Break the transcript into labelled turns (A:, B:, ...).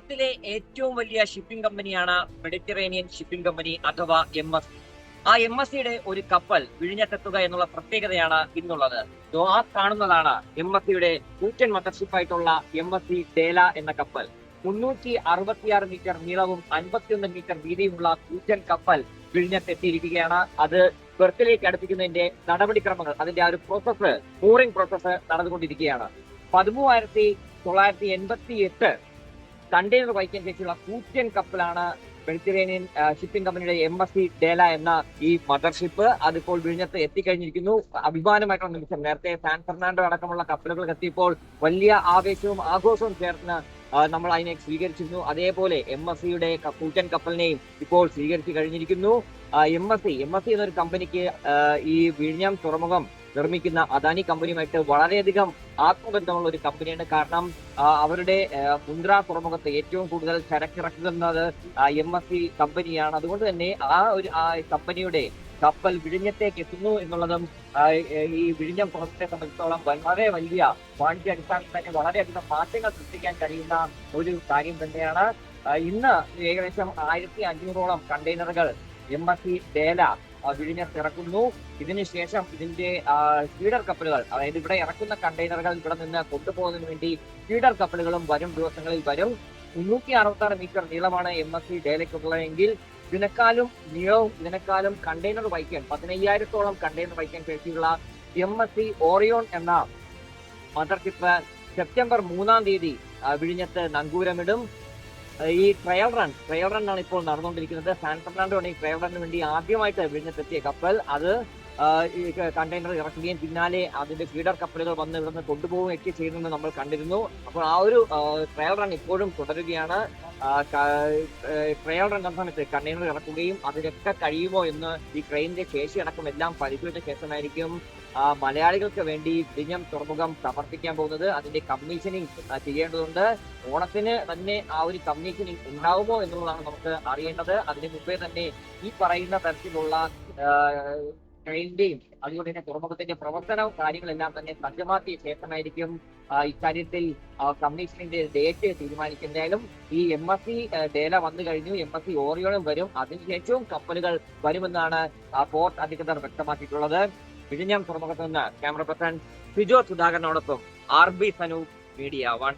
A: ലോകത്തിലെ ഏറ്റവും വലിയ ഷിപ്പിംഗ് കമ്പനിയാണ് മെഡിറ്ററേനിയൻ ഷിപ്പിംഗ് കമ്പനി അഥവാ MSC. ആ MSCയുടെ ഒരു കപ്പൽ വിഴിഞ്ഞത്തെത്തുക എന്നുള്ള പ്രത്യേകതയാണ് ഇന്നുള്ളത്. ആ കാണുന്നതാണ് MSCയുടെ കൂറ്റൻ മദർഷിപ്പായിട്ടുള്ള MSC ഡേല എന്ന കപ്പൽ. 366 മീറ്റർ നീളവും 51 മീറ്റർ വീതിയുമുള്ള കൂറ്റൻ കപ്പൽ വിഴിഞ്ഞത്തെത്തിയിരിക്കുകയാണ്. അത് ബെർത്തിലേക്ക് അടുപ്പിക്കുന്നതിന്റെ നടപടിക്രമങ്ങൾ, അതിന്റെ ആ ഒരു പ്രോസസ്സ്, മൂറിംഗ് പ്രോസസ്സ് നടന്നുകൊണ്ടിരിക്കുകയാണ്. 13,988 കണ്ടെയ്നർ വഹിക്കാൻ ശേഷിയുള്ള കൂറ്റൻ കപ്പലാണ് മെഡിറ്ററേനിയൻ ഷിപ്പിംഗ് കമ്പനിയുടെ MSC ഡേല എന്ന ഈ മദർഷിപ്പ്. അതിപ്പോൾ വിഴിഞ്ഞത്ത് എത്തിക്കഴിഞ്ഞിരിക്കുന്നു. അഭിമാനമായിട്ടുള്ള നിമിഷം. നേരത്തെ സാൻ ഫെർണാണ്ടോ അടക്കമുള്ള കപ്പലുകൾ എത്തിയപ്പോൾ വലിയ ആവേശവും ആഘോഷവും ചേർന്ന് നമ്മൾ അതിനെ സ്വീകരിച്ചിരുന്നു. അതേപോലെ MSCയുടെ കൂറ്റൻ കപ്പലിനെയും ഇപ്പോൾ സ്വീകരിച്ചു കഴിഞ്ഞിരിക്കുന്നു. MSC എന്നൊരു കമ്പനിക്ക് ഈ വിഴിഞ്ഞം തുറമുഖം നിർമ്മിക്കുന്ന അദാനി കമ്പനിയുമായിട്ട് വളരെയധികം ആത്മബന്ധമുള്ള ഒരു കമ്പനിയാണ്. കാരണം അവരുടെ മുന്ദ്ര തുറമുഖത്ത് ഏറ്റവും കൂടുതൽ ചരക്കിറക്കുന്നത് MSC കമ്പനിയാണ്. അതുകൊണ്ട് തന്നെ ആ കമ്പനിയുടെ കപ്പൽ വിഴിഞ്ഞത്തേക്ക് എത്തുന്നു എന്നുള്ളതും ഈ വിഴിഞ്ഞം തുറമുഖത്തെ സംബന്ധിച്ചോളം വളരെ വലിയ വാണിജ്യ അടിസ്ഥാനത്തിൽ തന്നെ വളരെയധികം മാറ്റങ്ങൾ സൃഷ്ടിക്കാൻ കഴിയുന്ന ഒരു കാര്യം തന്നെയാണ്. ഇന്ന് ഏകദേശം 1500ഓളം കണ്ടെയ്നറുകൾ MSC ഡേല വിഴിഞ്ഞത്ത് ഇറക്കുന്നു. ഇതിനുശേഷം ഇതിന്റെ ഫീഡർ കപ്പലുകൾ, അതായത് ഇവിടെ ഇറക്കുന്ന കണ്ടെയ്നറുകൾ ഇവിടെ നിന്ന് കൊണ്ടുപോകുന്നതിന് വേണ്ടി ഫീഡർ കപ്പലുകളും വരും ദിവസങ്ങളിൽ വരും. 366 മീറ്റർ നീളമാണ് MSC ഡേലയ്ക്കുള്ളതെങ്കിൽ ഇതിനേക്കാളും നീളവും ഇതിനേക്കാളും കണ്ടെയ്നർ വഹിക്കാൻ 15,000ഓളം കണ്ടെയ്നർ വഹിക്കാൻ ശേഷിയുള്ള MSC ഓറിയോൺ എന്ന മദർഷിപ്പ് സെപ്റ്റംബർ 3-ാം തീയതി വിഴിഞ്ഞത്ത് നങ്കൂരമിടും. ഈ ട്രയൽ റൺ ആണ് ഇപ്പോൾ നടന്നുകൊണ്ടിരിക്കുന്നത്. സാൻ ഫെർണാണ്ടോ ആണ് ഈ ട്രയൽ റണ്ണിന് വേണ്ടി ആദ്യമായിട്ട് വിഴിഞ്ഞത്തെത്തിയ കപ്പൽ. അത് ഈ കണ്ടെയ്നർ ഇറക്കുകയും പിന്നാലെ അതിന്റെ ഫീഡർ കപ്പലുകൾ വന്ന് ഇവിടുന്ന് കൊണ്ടുപോവുകയും ഒക്കെ ചെയ്യുന്നത് നമ്മൾ കണ്ടിരുന്നു. അപ്പോൾ ആ ഒരു ട്രയൽ റൺ ഇപ്പോഴും തുടരുകയാണ്. ട്രയൽ റൺ എന്ന സമയത്ത് കണ്ടെയ്നർ ഇറക്കുകയും അതിനൊക്കെ കഴിയുമോ എന്ന് ഈ ക്രെയിനിന്റെ ശേഷി അടക്കം എല്ലാം പരിശോധിച്ച ശേഷമായിരിക്കും മലയാളികൾക്ക് വേണ്ടി വിഴിഞ്ഞം തുറമുഖം സമർപ്പിക്കാൻ പോകുന്നത്. അതിന്റെ കമ്മീഷനിങ് ചെയ്യേണ്ടതുണ്ട്. ഓണത്തിന് തന്നെ ആ ഒരു കമ്മീഷനിങ് ഉണ്ടാവുമോ എന്നുള്ളതാണ് നമുക്ക് അറിയേണ്ടത്. അതിന് മുമ്പേ തന്നെ ഈ പറയുന്ന തരത്തിലുള്ള ട്രെയിനിന്റെയും അതുകൊണ്ട് തന്നെ തുറമുഖത്തിന്റെ പ്രവർത്തനവും കാര്യങ്ങളെല്ലാം തന്നെ സജ്ജമാക്കിയ ശേഷമായിരിക്കും ഇക്കാര്യത്തിൽ കമ്മീഷനിന്റെ ഡേറ്റ് തീരുമാനിക്കുന്നതായാലും. ഈ MSC ഡേല വന്നു കഴിഞ്ഞു, MSC ഓറിയോണും വരും. അതിനുശേഷവും കപ്പലുകൾ വരുമെന്നാണ് പോർട്ട് അധികൃതർ വ്യക്തമാക്കിയിട്ടുള്ളത്. വിഴിഞ്ഞം തുറമുഖത്ത് നിന്ന് ക്യാമറ പേഴ്സൺ ഫിജോ സുധാകരനോടൊപ്പം RB സനൂപ്, മീഡിയ 1.